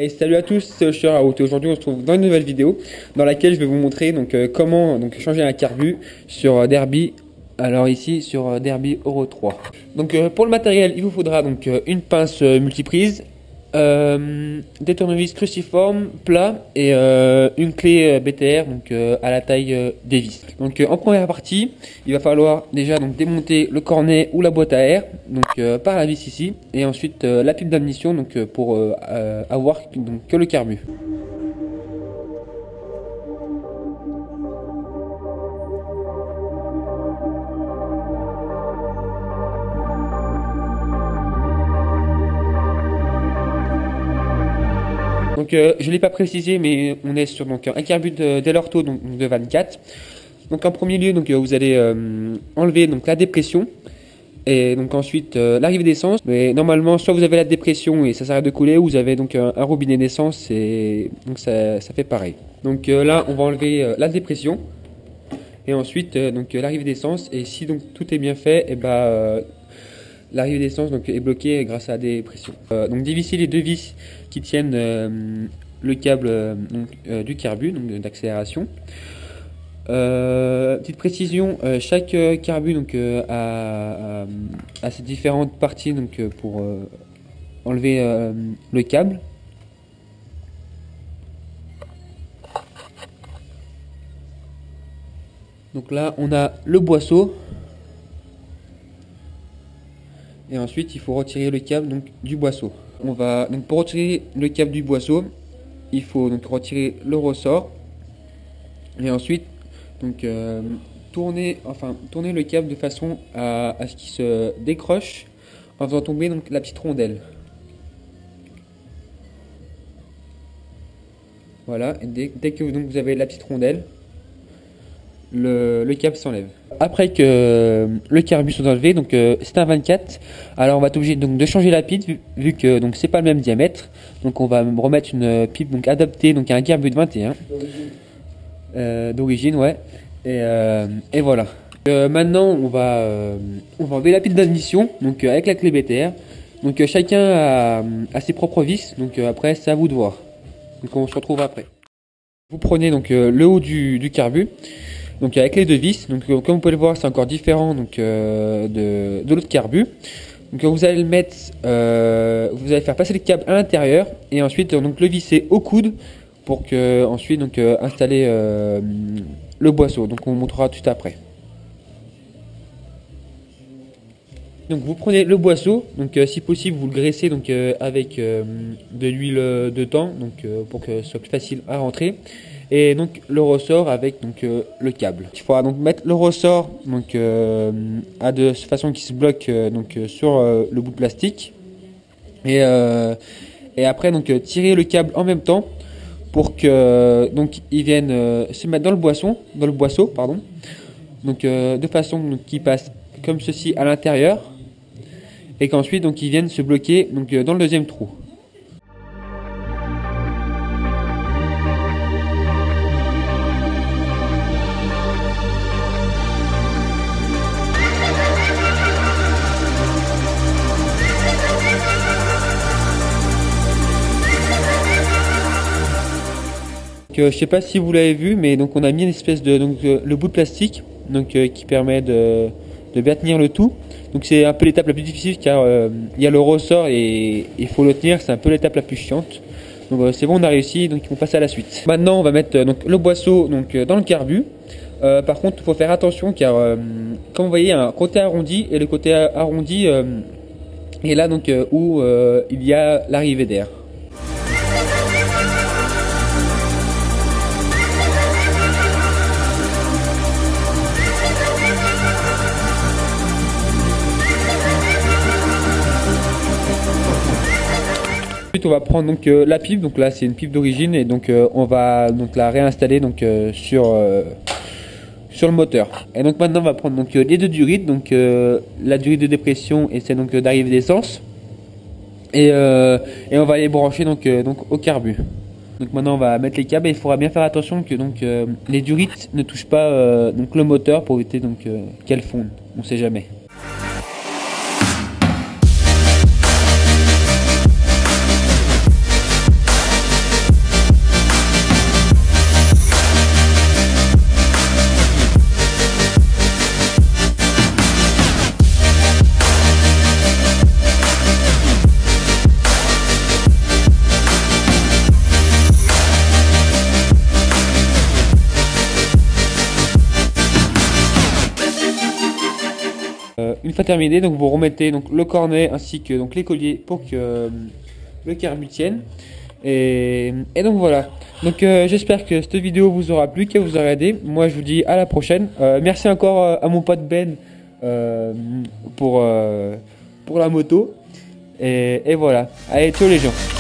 Et salut à tous, c'est Oshiraout. Aujourd'hui on se retrouve dans une nouvelle vidéo dans laquelle je vais vous montrer comment changer un carbu sur Derby. Alors ici sur Derby Euro 3. Pour le matériel, il vous faudra une pince multiprise, des tournevis cruciformes plats et une clé BTR à la taille des vis. En première partie, il va falloir déjà démonter le cornet ou la boîte à air par la vis ici, et ensuite la pipe d'admission pour avoir que le carbu. Je ne l'ai pas précisé, mais on est sur un carbu de Lorto de 24. En premier lieu, vous allez enlever la dépression et ensuite l'arrivée d'essence. Mais normalement, soit vous avez la dépression et ça s'arrête de couler, ou vous avez un robinet d'essence et ça fait pareil. Là, on va enlever la dépression et ensuite l'arrivée d'essence. Et si tout est bien fait, et l'arrivée d'essence est bloquée grâce à la dépression. Dévisser les deux vis qui tiennent le câble du carbu, d'accélération. Petite précision, chaque carbu a ses différentes parties pour enlever le câble. Là on a le boisseau. Et ensuite il faut retirer le câble du boisseau. Pour retirer le câble du boisseau, il faut retirer le ressort et ensuite tourner le câble de façon à ce qu'il se décroche en faisant tomber la petite rondelle. Voilà, et dès que vous avez la petite rondelle, le câble s'enlève. Après que le carbu soit enlevé, c'est un 24, alors on va être obligé de changer la pipe vu que c'est pas le même diamètre. On va remettre une pipe adaptée à un carbu de 21 d'origine, ouais. Et voilà. Maintenant on va enlever la pipe d'admission avec la clé BTR. Chacun a ses propres vis, après c'est à vous de voir. On se retrouve après. Vous prenez le haut du carbu. Avec les deux vis, comme vous pouvez le voir, c'est encore différent de l'autre carbu. Vous allez le mettre, vous allez faire passer le câble à l'intérieur et ensuite le visser au coude pour que ensuite installer le boisseau. On vous montrera tout après. Vous prenez le boisseau, si possible vous le graissez avec de l'huile de thym pour que ce soit plus facile à rentrer. Et le ressort avec le câble. Il faudra mettre le ressort de façon qu'il se bloque sur le bout de plastique. Et après tirer le câble en même temps pour que il vienne se mettre dans le boisseau de façon qu'il passe comme ceci à l'intérieur et qu'ensuite il vienne se bloquer dans le deuxième trou. Je sais pas si vous l'avez vu, mais on a mis une espèce de le bout de plastique qui permet de bien tenir le tout. C'est un peu l'étape la plus difficile car il y a le ressort et il faut le tenir, c'est un peu l'étape la plus chiante. C'est bon, on a réussi, on passe à la suite. Maintenant on va mettre le boisseau dans le carbu. Par contre il faut faire attention car comme vous voyez il y a un côté arrondi et le côté arrondi est là où il y a l'arrivée d'air. Ensuite on va prendre la pipe, là c'est une pipe d'origine et on va la réinstaller sur le moteur. Et maintenant on va prendre les deux durites, la durite de dépression et celle d'arrivée d'essence et on va les brancher au carbu. Maintenant on va mettre les câbles et il faudra bien faire attention que les durites ne touchent pas le moteur pour éviter qu'elles fondent, on sait jamais. Une fois terminé, donc vous remettez donc le cornet ainsi que donc les colliers pour que le carbu tienne. Et donc voilà. Donc j'espère que cette vidéo vous aura plu, qu'elle vous aura aidé. Moi je vous dis à la prochaine. Merci encore à mon pote Ben pour la moto. Et voilà. Allez, ciao les gens.